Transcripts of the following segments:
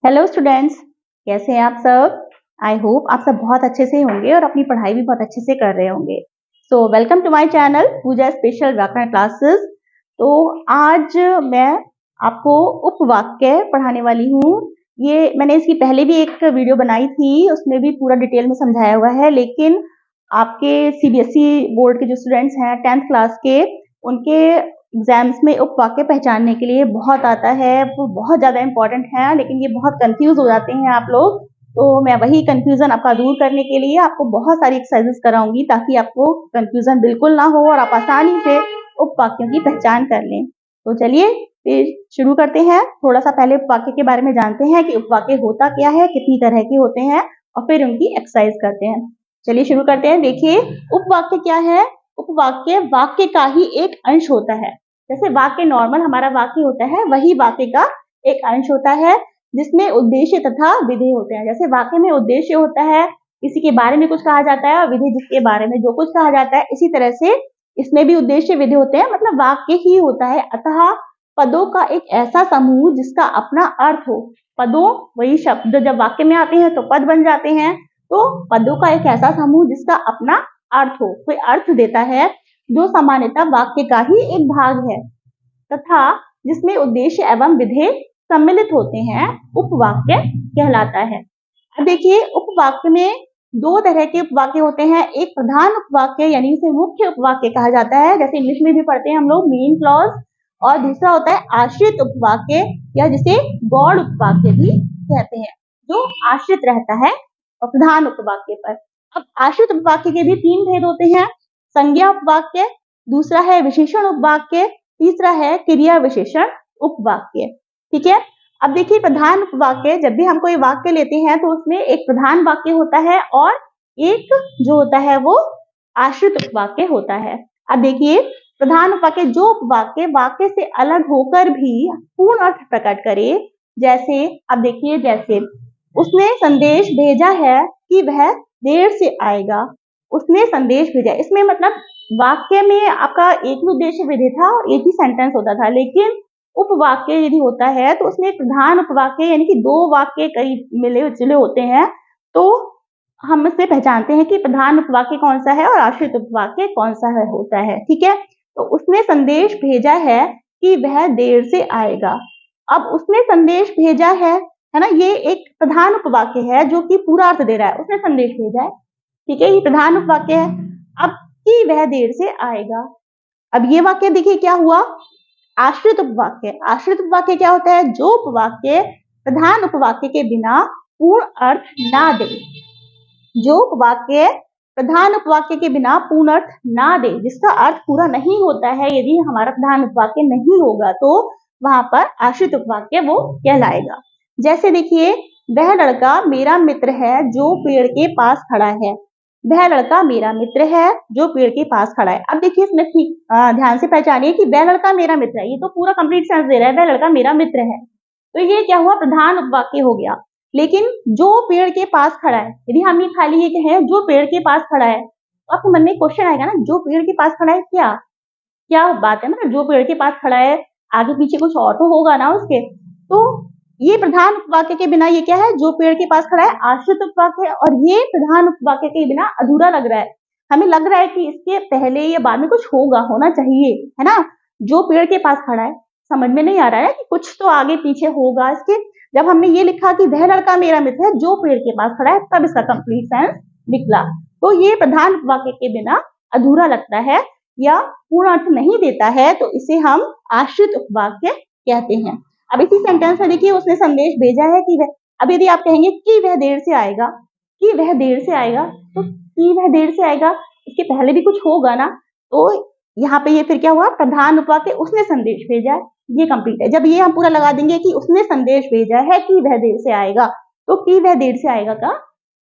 Hello students, कैसे हैं आप सब। आई होप आप सब बहुत अच्छे से होंगे और अपनी पढ़ाई भी बहुत अच्छे से कर रहे होंगे। So welcome to my channel Pooja special व्याकरण क्लासेस। तो आज मैं आपको उपवाक्य पढ़ाने वाली हूँ। ये मैंने इसकी पहले भी एक वीडियो बनाई थी, उसमें भी पूरा डिटेल में समझाया हुआ है, लेकिन आपके सीबीएसई बोर्ड के जो स्टूडेंट्स हैं 10th क्लास के, उनके एग्जाम्स में उपवाक्य पहचानने के लिए बहुत आता है, वो बहुत ज्यादा इंपॉर्टेंट है, लेकिन ये बहुत कंफ्यूज हो जाते हैं आप लोग। तो मैं वही कंफ्यूजन आपका दूर करने के लिए आपको बहुत सारी एक्सरसाइजेस कराऊंगी, ताकि आपको कंफ्यूजन बिल्कुल ना हो और आप आसानी से उपवाक्यों की पहचान कर लें। तो चलिए फिर शुरू करते हैं। थोड़ा सा पहले उपवाक्य के बारे में जानते हैं कि उपवाक्य होता क्या है, कितनी तरह के होते हैं, और फिर उनकी एक्सरसाइज करते हैं। चलिए शुरू करते हैं। देखिए, उपवाक्य क्या है। उपवाक्य वाक्य का ही एक अंश होता है। जैसे वाक्य नॉर्मल हमारा वाक्य होता है, वही वाक्य का एक अंश होता है, जिसमें उद्देश्य तथा विधेय होते हैं। जैसे वाक्य में उद्देश्य होता है, किसी के बारे में कुछ कहा जाता है, और विधेय जिसके बारे में जो कुछ कहा जाता है। इसी तरह से इसमें भी उद्देश्य विधेय होते हैं, मतलब वाक्य ही होता है। अतः पदों का एक ऐसा समूह जिसका अपना अर्थ हो। पदों, वही शब्द जब वाक्य में आते हैं तो पद बन जाते हैं। तो पदों का एक ऐसा समूह जिसका अपना अर्थ हो, कोई अर्थ देता है, जो सामान्यतः वाक्य का ही एक भाग है, तथा जिसमें उद्देश्य एवं विधेय सम्मिलित होते हैं, उपवाक्य कहलाता है। अब देखिए, उपवाक्य में दो तरह के उपवाक्य होते हैं। एक प्रधान उपवाक्य, यानी इसे मुख्य उपवाक्य कहा जाता है, जैसे इंग्लिश में भी पढ़ते हैं हम लोग, मेन क्लॉज। और दूसरा होता है आश्रित उपवाक्य, या जिसे गौड़ उपवाक्य भी कहते हैं, जो आश्रित रहता है और प्रधान उपवाक्य पर। अब आश्रित उपवाक्य के भी तीन भेद होते हैं। संज्ञा उपवाक्य, दूसरा है विशेषण उपवाक्य, तीसरा है क्रिया विशेषण उपवाक्य। ठीक है। अब देखिए, प्रधान उपवाक्य, जब भी हम कोई वाक्य लेते हैं तो उसमें एक प्रधान वाक्य होता है और एक जो होता है वो आश्रित उपवाक्य होता है। अब देखिए, प्रधान उपवाक्य जो उपवाक्य वाक्य से अलग होकर भी पूर्ण अर्थ प्रकट करे। जैसे, अब देखिए, जैसे उसने संदेश भेजा है कि वह देर से आएगा। उसने संदेश भेजा, इसमें मतलब वाक्य में आपका एक ही उद्देश्य विधेय था और एक ही सेंटेंस होता था। लेकिन उपवाक्य यदि होता है तो उसमें प्रधान उपवाक्य, यानी कि दो वाक्य कई मिले जुले होते हैं, तो हम इससे पहचानते हैं कि प्रधान उपवाक्य कौन सा है और आश्रित उपवाक्य कौन सा है होता है। ठीक है। तो उसने संदेश भेजा है कि वह देर से आएगा। अब उसने संदेश भेजा है ना, ये एक प्रधान उपवाक्य है जो कि पूरा अर्थ दे रहा है। उसने संदेश भेजा है, ठीक है, ये प्रधान उपवाक्य है। अब कि वह देर से आएगा, अब ये वाक्य देखिए क्या हुआ, आश्रित उपवाक्य। आश्रित उपवाक्य क्या होता है, जो उपवाक्य प्रधान उपवाक्य के बिना पूर्ण अर्थ ना दे। जो उपवाक्य प्रधान उपवाक्य के बिना पूर्ण अर्थ ना दे, जिसका अर्थ पूरा नहीं होता है, यदि हमारा प्रधान उपवाक्य नहीं होगा तो वहां पर आश्रित उपवाक्य वो कहलाएगा। जैसे देखिए, वह लड़का मेरा मित्र है जो पेड़ के पास खड़ा है। वह लड़का मेरा मित्र है जो पेड़ के पास खड़ा है। अब देखिए, इसमें ठीक ध्यान से पहचानिए कि वह लड़का मेरा मित्र है, ये तो पूरा कंप्लीट सेंस दे रहा है, वह लड़का मेरा मित्र है। तो ये क्या हुआ, प्रधान उपवाक्य हो गया। लेकिन जो पेड़ के पास खड़ा है, यदि हम ये खाली ये कहें जो पेड़ के पास खड़ा है, तो आपके मन में क्वेश्चन आएगा ना, जो पेड़ के पास खड़ा है क्या क्या बात है, मतलब जो पेड़ के पास खड़ा है, आगे पीछे कुछ और तो होगा ना उसके। तो ये प्रधान उपवाक्य के बिना ये क्या है, जो पेड़ के पास खड़ा है, आश्रित उपवाक्य है, और ये प्रधान उपवाक्य के बिना अधूरा लग रहा है। हमें लग रहा है कि इसके पहले या बाद में कुछ होगा, होना चाहिए, है ना। जो पेड़ के पास खड़ा है, समझ में नहीं आ रहा है कि कुछ तो आगे पीछे होगा इसके। जब हमने ये लिखा कि वह लड़का मेरा मित्र है जो पेड़ के पास खड़ा है, तब इसका कंप्लीट सेंस निकला। तो ये प्रधान उपवाक्य के बिना अधूरा लगता है या पूर्ण अर्थ नहीं देता है, तो इसे हम आश्रित उपवाक्य कहते हैं। अब इसी सेंटेंस में देखिए, उसने संदेश भेजा है कि वह, अब यदि आप कहेंगे कि वह देर से आएगा, कि वह देर से आएगा, तो कि वह देर से आएगा, इसके पहले भी कुछ होगा ना। तो यहाँ पे ये फिर क्या हुआ, प्रधान उपवाक्य, उसने संदेश भेजा है, ये कंप्लीट है। जब ये हम पूरा लगा देंगे कि उसने संदेश भेजा है कि वह देर से आएगा, तो कि वह देर से आएगा का,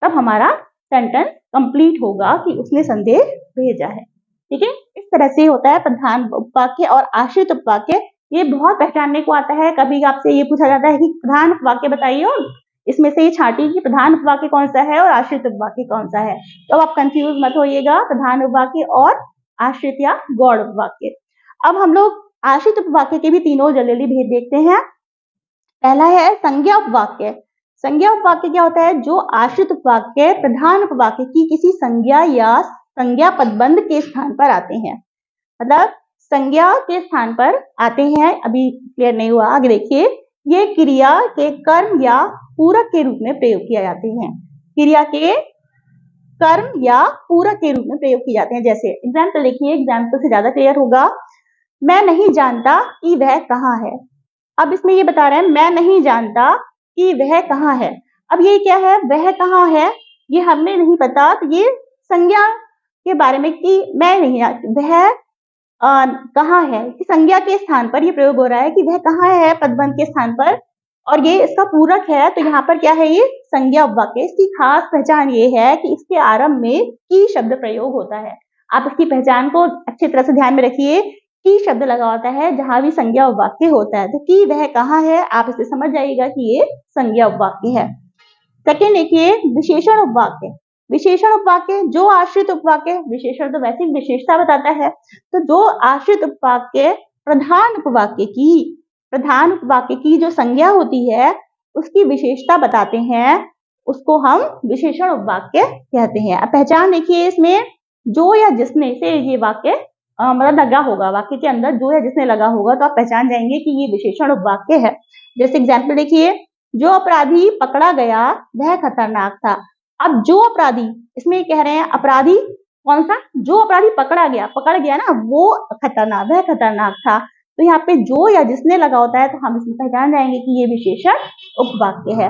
तब हमारा सेंटेंस कंप्लीट होगा कि उसने संदेश भेजा है। ठीक है। इस तरह से होता है प्रधान उपवाक्य और आश्रित उपवाक्य। ये बहुत पहचानने को आता है। कभी आपसे ये पूछा जाता है कि प्रधान उपवाक्य बताइए, और इसमें से ये छांटिए कि प्रधान उपवाक्य कौन सा है और आश्रित उपवाक्य कौन सा है। तो आप कंफ्यूज मत होइएगा, प्रधान उपवाक्य और आश्रित या गौड़ उपवाक्य। अब हम लोग आश्रित उपवाक्य के भी तीनों जल्दी भेद देखते हैं। पहला है संज्ञा उपवाक्य। संज्ञा उपवाक्य क्या होता है? जो आश्रित उपवाक्य प्रधान उपवाक्य की किसी संज्ञा या संज्ञा पदबंध के स्थान पर आते हैं, मतलब संज्ञा के स्थान पर आते हैं। अभी क्लियर नहीं हुआ, आगे देखिए। ये क्रिया के कर्म या पूरक के रूप में प्रयोग किए जाते हैं। क्रिया के कर्म या पूरक के रूप में प्रयोग किए जाते हैं। जैसे एग्जाम्पल देखिए, एग्जाम्पल से ज्यादा क्लियर होगा। मैं नहीं जानता कि वह कहाँ है। अब इसमें ये बता रहे हैं मैं नहीं जानता कि वह कहाँ है। अब ये क्या है? वह कहाँ है, ये हमें नहीं पता, तो ये संज्ञा के बारे में कि मैं नहीं जानती वह कहाँ है, कि संज्ञा के स्थान पर ये प्रयोग हो रहा है कि वह कहाँ है पदबंध के स्थान पर, और ये इसका पूरक है। तो यहाँ पर क्या है? ये संज्ञा उपवाक्य। इसकी खास पहचान ये है कि इसके आरंभ में की शब्द प्रयोग होता है। आप इसकी पहचान को अच्छी तरह से ध्यान में रखिए। की शब्द लगा होता है जहां भी संज्ञा उपवाक्य होता है। तो कि वह कहाँ है, आप इसे समझ जाइएगा कि ये संज्ञा उपवाक्य है। सेकेंड देखिए, विशेषण उपवाक्य। विशेषण उपवाक्य जो आश्रित उपवाक्य, विशेषण तो वैसे विशेषता बताता है, तो जो आश्रित उपवाक्य प्रधान उपवाक्य की जो संज्ञा होती है उसकी विशेषता बताते हैं, उसको हम विशेषण उपवाक्य कहते हैं। अब पहचान देखिए, इसमें जो या जिसने से ये वाक्य मतलब लगा होगा, वाक्य के अंदर जो या जिसने लगा होगा, तो आप पहचान जाएंगे कि ये विशेषण उपवाक्य है। जैसे एग्जाम्पल देखिए, जो अपराधी पकड़ा गया वह खतरनाक था। अब जो अपराधी, इसमें कह रहे हैं अपराधी कौन सा? जो अपराधी पकड़ गया ना, वो खतरनाक, वह खतरनाक था। तो यहाँ पे जो या जिसने लगा होता है, तो हम इसमें पहचान जाएंगे कि ये विशेषण उपवाक्य है।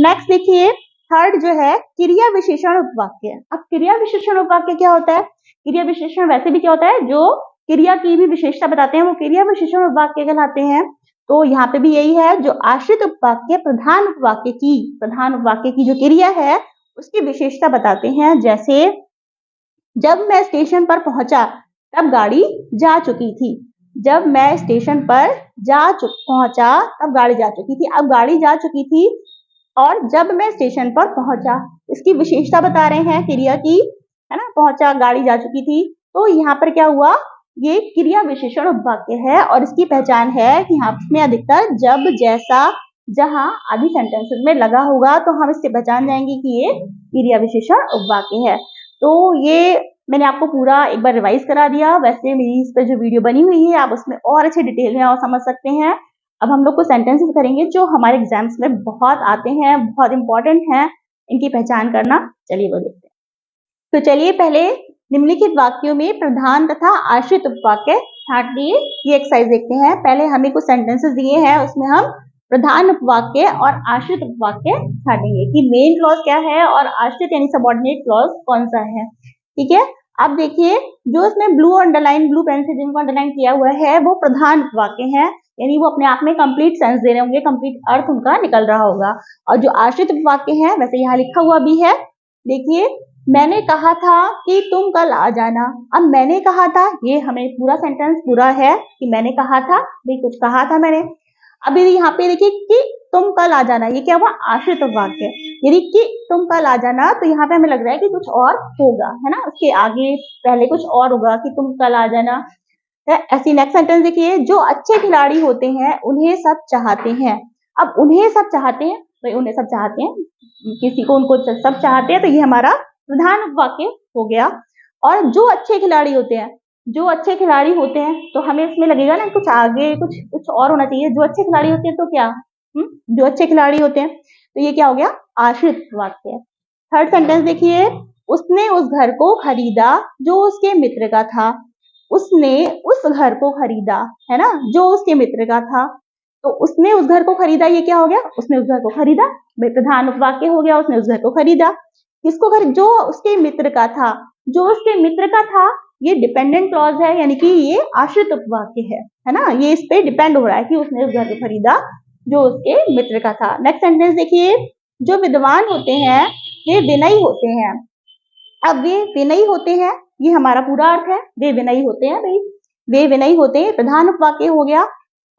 नेक्स्ट देखिए, थर्ड जो है क्रिया विशेषण उपवाक्य। अब क्रिया विशेषण उपवाक्य क्या होता है? क्रिया विशेषण वैसे भी क्या होता है, जो क्रिया की भी विशेषता बताते हैं, वो क्रिया विशेषण उपवाक्य कहलाते हैं। तो यहाँ पे भी यही है, जो आश्रित उपवाक्य प्रधान उपवाक्य की जो क्रिया है उसकी विशेषता बताते हैं। जैसे जब मैं स्टेशन पर पहुंचा तब गाड़ी जा चुकी थी। जब मैं स्टेशन पर पहुंचा तब गाड़ी जा चुकी थी। अब गाड़ी जा चुकी थी और जब मैं स्टेशन पर पहुंचा, इसकी विशेषता बता रहे हैं क्रिया की, है ना। पहुंचा, गाड़ी जा चुकी थी, तो यहाँ पर क्या हुआ? ये क्रिया विशेषण उपवाक्य है और इसकी पहचान है कि यहाँ में अधिकतर जब, जैसा, जहां आदि सेंटेंसेस में लगा होगा, तो हम इससे पहचान जाएंगे कि ये क्रिया विशेषण उपवाक्य है। तो ये मैंने आपको पूरा एक बार रिवाइज करा दिया। वैसे मेरी इस पर जो वीडियो बनी हुई है आप उसमें और अच्छे डिटेल में और समझ सकते हैं। अब हम लोग को सेंटेंसेस करेंगे जो हमारे एग्जाम्स में बहुत आते हैं, बहुत इंपॉर्टेंट हैं, इनकी पहचान करना। चलिए वो देखते हैं। तो चलिए पहले निम्नलिखित वाक्यों में प्रधान तथा आश्रित उपवाक्य छांटिए, ये एक्सरसाइज देखते हैं। पहले हमें कुछ सेंटेंसेस दिए हैं, उसमें हम प्रधान उपवाक्य और आश्रित उपवाक्य छाटेंगे कि मेन क्लॉज क्या है और आश्रित यानी सबऑर्डिनेट क्लॉज कौन सा है। ठीक है, अब देखिए, जो इसमें ब्लू पेन से जिनको अंडरलाइन किया हुआ है वो प्रधान उपवाक्य है, यानी वो अपने आप में कंप्लीट सेंस दे रहे होंगे, कंप्लीट अर्थ उनका निकल रहा होगा। और जो आश्रित उपवाक्य है, वैसे यहाँ लिखा हुआ भी है, देखिए, मैंने कहा था कि तुम कल आ जाना। अब मैंने कहा था, ये हमें पूरा सेंटेंस पूरा है कि मैंने कहा था, भाई कुछ कहा था मैंने। अभी यहाँ पे देखिए कि तुम कल आ जाना, ये क्या हुआ? आश्रित उपवाक्य। यदि कि तुम कल आ जाना, तो यहाँ पे हमें लग रहा है कि कुछ और होगा, है ना, उसके आगे पहले कुछ और होगा कि तुम कल आ जाना। ऐसी नेक्स्ट सेंटेंस देखिए, जो अच्छे खिलाड़ी होते हैं उन्हें सब चाहते हैं। अब उन्हें सब चाहते हैं, तो उन्हें सब चाहते हैं, किसी को उनको सब चाहते हैं, तो ये हमारा प्रधान उपवाक्य हो गया। और जो अच्छे खिलाड़ी होते हैं, तो हमें इसमें लगेगा ना कुछ आगे कुछ और होना चाहिए। जो अच्छे खिलाड़ी होते हैं तो क्या, जो अच्छे खिलाड़ी होते हैं, तो ये क्या हो गया? आश्रित वाक्य। थर्ड सेंटेंस देखिए, उसने उस घर को खरीदा जो उसके मित्र का था। उसने उस घर को खरीदा, है ना, जो उसके मित्र का था। तो उसने उस घर को खरीदा, ये क्या हो गया? उसने उस घर को खरीदा, भाई प्रधान उपवाक्य हो गया। उसने उस घर को खरीदा, किसको खरीदा? जो उसके मित्र का था। जो उसके मित्र का था, ये डिपेंडेंट क्लॉज है, यानी कि ये आश्रित उपवाक्य है ना, ये इस पे डिपेंड हो रहा है कि उसने उस घर को खरीदा जो उसके मित्र का था। नेक्स्ट सेंटेंस देखिए, जो विद्वान होते हैं वे विनयी होते हैं। अब वे विनयी होते हैं, ये हमारा पूरा अर्थ है, वे विनयी होते हैं, भाई वे विनयी होते हैं, प्रधान उपवाक्य हो गया।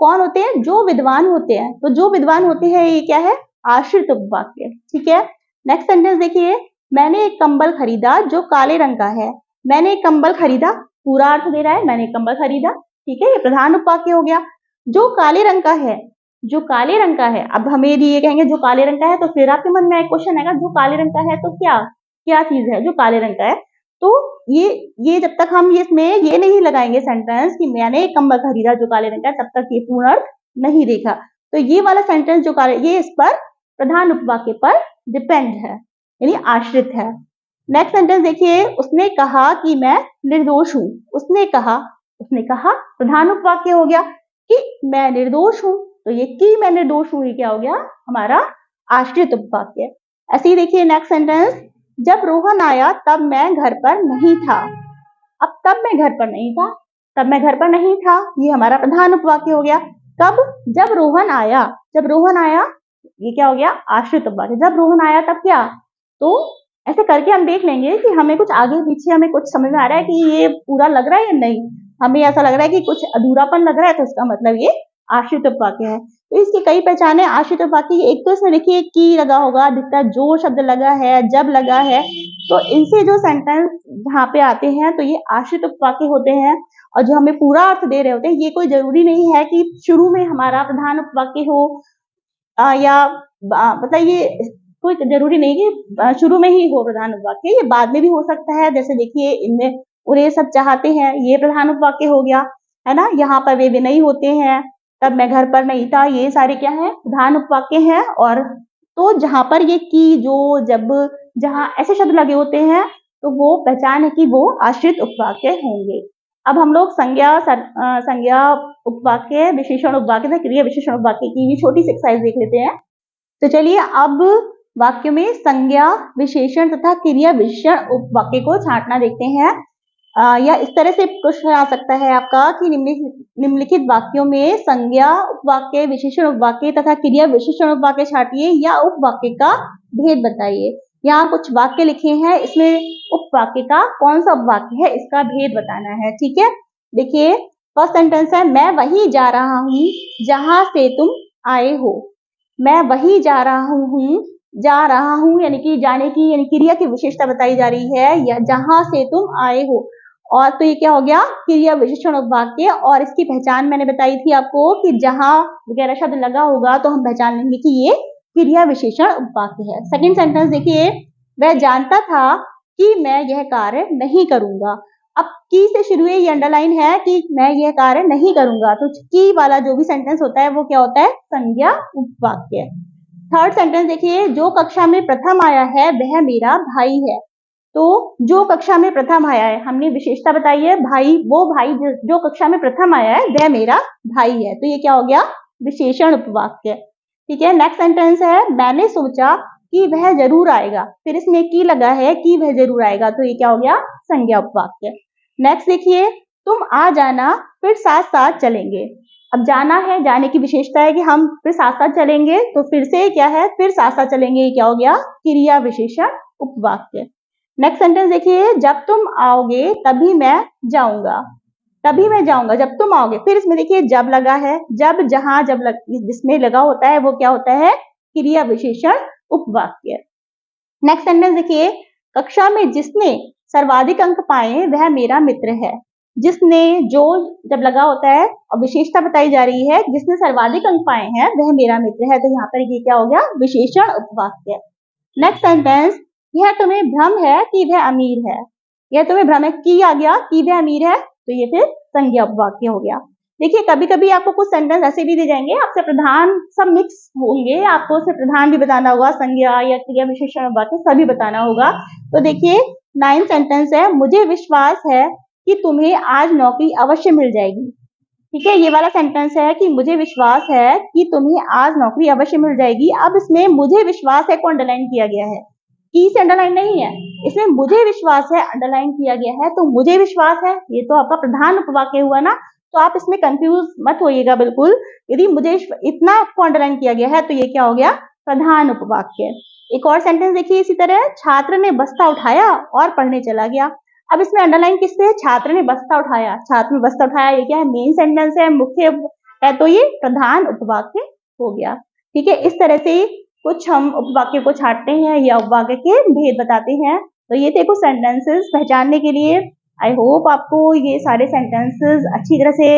कौन होते हैं? जो विद्वान होते हैं। तो जो विद्वान होते हैं, ये क्या है? आश्रित उपवाक्य। ठीक है, नेक्स्ट सेंटेंस देखिए, मैंने एक कंबल खरीदा जो काले रंग का है। मैंने एक कंबल खरीदा, पूरा अर्थ दे रहा है, मैंने एक कंबल खरीदा। ठीक है, ये प्रधान उपवाक्य हो गया। जो काले रंग का है, जो काले रंग का है, अब हमें यदि ये कहेंगे जो काले रंग का है, तो फिर आपके मन में एक क्वेश्चन आएगा, जो काले रंग का है तो क्या क्या चीज है जो काले रंग का है? तो ये जब तक हम इसमें ये नहीं लगाएंगे सेंटेंस कि मैंने एक कंबल खरीदा जो काले रंग का है, तब तक ये पूर्ण अर्थ नहीं देखा। तो ये वाला सेंटेंस जो काले, ये इस पर प्रधान उपवाक्य पर डिपेंड है, यानी आश्रित है। नेक्स्ट सेंटेंस देखिए, उसने कहा कि मैं निर्दोष हूं। उसने कहा प्रधान उपवाक्य हो गया कि मैं निर्दोष हूं, तो ये कि मैं निर्दोष हूं, ये क्या हो गया? हमारा आश्रित उपवाक्य। ऐसे ही देखिए नेक्स्ट सेंटेंस, जब रोहन आया तब मैं घर पर नहीं था। अब तब मैं घर पर नहीं था, तब मैं घर पर नहीं था, ये हमारा प्रधान उपवाक्य हो गया। कब? जब रोहन आया। जब रोहन आया, ये क्या हो गया? आश्रित उपवाक्य। जब रोहन आया तब क्या? तो ऐसे करके हम देख लेंगे कि हमें कुछ आगे पीछे हमें कुछ समझ में आ रहा है कि ये पूरा लग रहा है या नहीं। हमें ऐसा लग रहा है कि कुछ अधूरापन लग रहा है, तो इसका मतलब ये आश्रित उपवाक्य है। तो इसकी कई पहचाने आश्रित उपवाक्य की। एक तो इसमें देखिए की लगा होगा, अधिकतर जो शब्द लगा है, जब लगा है, तो इनसे जो सेंटेंस जहाँ पे आते हैं तो ये आश्रित उपवाक्य होते हैं। और जो हमें पूरा अर्थ दे रहे होते हैं, ये कोई जरूरी नहीं है कि शुरू में हमारा प्रधान उपवाक्य हो या मतलब ये कोई जरूरी नहीं कि शुरू में ही हो प्रधान उपवाक्य, ये बाद में भी हो सकता है। जैसे देखिए इनमें उन्हें सब चाहते हैं, ये प्रधान उपवाक्य हो गया, है ना। यहाँ पर वे विनयी होते हैं, तब मैं घर पर नहीं था, ये सारे क्या है? प्रधान उपवाक्य हैं। और तो जहां पर ये की, जो, जब, जहां ऐसे शब्द लगे होते हैं, तो वो पहचान है कि वो आश्रित उपवाक्य होंगे। अब हम लोग संज्ञा उपवाक्य, विशेषण उपवाक्य तथा क्रिया विशेषण उपवाक्य की भी छोटी सी एक्सरसाइज देख लेते हैं। तो चलिए अब वाक्य में संज्ञा, विशेषण तथा क्रिया विशेषण उपवाक्य को छांटना देखते हैं। या इस तरह से प्रश्न आ सकता है आपका कि निम्नलिखित वाक्यों में संज्ञा उपवाक्य, विशेषण उपवाक्य तथा क्रिया विशेषण उपवाक्य छांटिए या उपवाक्य का भेद बताइए। यहाँ कुछ वाक्य लिखे हैं, इसमें उपवाक्य का कौन सा उपवाक्य है इसका भेद बताना है, ठीक है। देखिए फर्स्ट सेंटेंस है, मैं वही जा रहा हूँ जहां से तुम आए हो। मैं वही जा रहा हूँ यानी कि जाने की, यानी क्रिया की विशेषता बताई जा रही है, या जहां से तुम आए हो। और तो ये क्या हो गया? क्रिया विशेषण उपवाक्य। और इसकी पहचान मैंने बताई थी आपको कि जहां वगैरह शब्द लगा होगा तो हम पहचान लेंगे कि ये क्रिया विशेषण उपवाक्य है। सेकंड सेंटेंस देखिए, वह जानता था कि मैं यह कार्य नहीं करूंगा। अब की से शुरू ये अंडरलाइन है कि मैं यह कार्य नहीं करूंगा, तो की वाला जो भी सेंटेंस होता है वो क्या होता है? संज्ञा उपवाक्य। थर्ड सेंटेंस देखिए, जो कक्षा में प्रथम आया है वह मेरा भाई है। तो जो कक्षा में प्रथम आया है, हमने विशेषता बताई है भाई, वो भाई जो कक्षा में प्रथम आया है वह मेरा भाई है, तो ये क्या हो गया? विशेषण उपवाक्य, ठीक है। नेक्स्ट सेंटेंस है, मैंने सोचा कि वह जरूर आएगा। फिर इसमें की लगा है कि वह जरूर आएगा, तो ये क्या हो गया? संज्ञा उपवाक्य। नेक्स्ट देखिए, तुम आ जाना फिर साथ साथ चलेंगे। अब जाना है, जाने की विशेषता है कि हम फिर साथ साथ चलेंगे, तो फिर से क्या है? फिर साथ साथ चलेंगे, ये क्या हो गया? क्रिया विशेषण उपवाक्य। नेक्स्ट सेंटेंस देखिए, जब तुम आओगे तभी मैं जाऊंगा। तभी मैं जाऊंगा जब तुम आओगे। फिर इसमें देखिए जब लगा है, जब, जहां, जिसमें लगा होता है वो क्या होता है? क्रिया विशेषण उपवाक्य। नेक्स्ट सेंटेंस देखिए, कक्षा में जिसने सर्वाधिक अंक पाए वह मेरा मित्र है। जिसने, जो जब लगा होता है और विशेषता बताई जा रही है, जिसने सर्वाधिक अंक पाए हैं वह मेरा मित्र है, तो यहाँ पर ये क्या हो गया? विशेषण उपवाक्य। नेक्स्ट सेंटेंस, यह तुम्हें भ्रम है कि वह अमीर है। यह तुम्हें भ्रम है, की आ गया कि वह अमीर है, तो ये फिर संज्ञा उपवाक्य हो गया। देखिए कभी कभी आपको कुछ सेंटेंस ऐसे भी दे जाएंगे, आपसे प्रधान सब मिक्स होंगे, आपको सिर्फ प्रधान भी बताना होगा, संज्ञा या क्रिया विशेषण उपवाक्य सभी बताना होगा। तो देखिए 9 सेंटेंस है, मुझे विश्वास है कि तुम्हें आज नौकरी अवश्य मिल जाएगी। ठीक है, ये वाला सेंटेंस है कि मुझे विश्वास है कि तुम्हें आज नौकरी अवश्य मिल जाएगी। अब इसमें मुझे विश्वास है को अंडरलाइन किया गया है, की से अंडरलाइन नहीं है, इसमें मुझे विश्वास है अंडरलाइन किया गया है। तो मुझे विश्वास है, ये तो आपका प्रधान उपवाक्य हुआ ना, तो आप इसमें कंफ्यूज मत होइएगा बिल्कुल। यदि मुझे इतना को अंडरलाइन किया गया है तो ये क्या हो गया? प्रधान उपवाक्य। एक और सेंटेंस देखिए इसी तरह, छात्र ने बस्ता उठाया और पढ़ने चला गया। अब इसमें अंडरलाइन किससे है? छात्र ने बस्ता उठाया, छात्र ने बस्ता उठाया, ये क्या है? मेन सेंटेंस है, मुख्य है, तो ये प्रधान उपवाक्य हो गया। ठीक है, इस तरह से कुछ हम उपवाक्य को छांटते हैं या उपवाक्य के भेद बताते हैं। तो ये थे कुछ सेंटेंसेस पहचानने के लिए। आई होप आपको ये सारे सेंटेंसेस अच्छी तरह से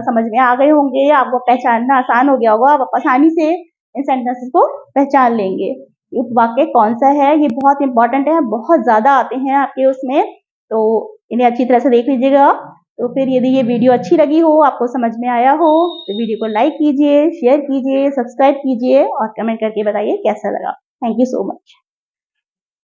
समझ में आ गए होंगे, आपको पहचानना आसान हो गया होगा, आप आसानी से इन सेंटेंसेस को पहचान लेंगे। उपवाक्य कौन सा है, ये बहुत इंपॉर्टेंट है, बहुत ज्यादा आते हैं आपके उसमें, तो इन्हें अच्छी तरह से देख लीजिएगा। तो फिर यदि ये वीडियो अच्छी लगी हो, आपको समझ में आया हो, तो वीडियो को लाइक कीजिए, शेयर कीजिए, सब्सक्राइब कीजिए और कमेंट करके बताइए कैसा लगा। Thank you so much.